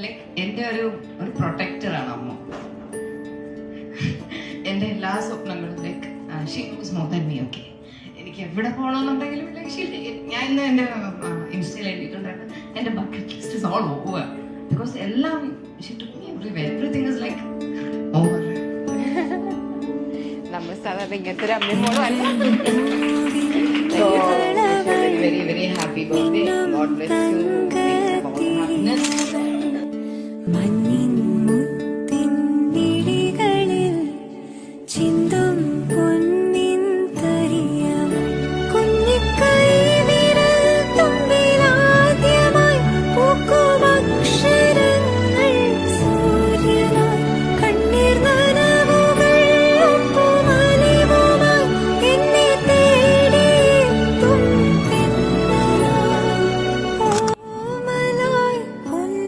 Like എൻ്റെ ഒരു പ്രൊട്ടക്ടറാണ് അമ്മ. എൻ്റെ എല്ലാ സ്വപ്നങ്ങളും like she knows more than me. Okay, എനിക്ക് എവിടെ പോകണമെന്നുണ്ടെങ്കിലും ഞാൻ ഇന്ന് എൻ്റെ ഇൻസ്റ്റയിൽ എഴുതിയിട്ടുണ്ടായിരുന്നു എൻ്റെ bucket list is all over because എല്ലാം she took me everywhere. Everything is like over. നമ്മൾ സാധാരണ ഇങ്ങനത്തെ ഒരു അമ്മയോടും അല്ല. So, very, very happy birthday. God bless you.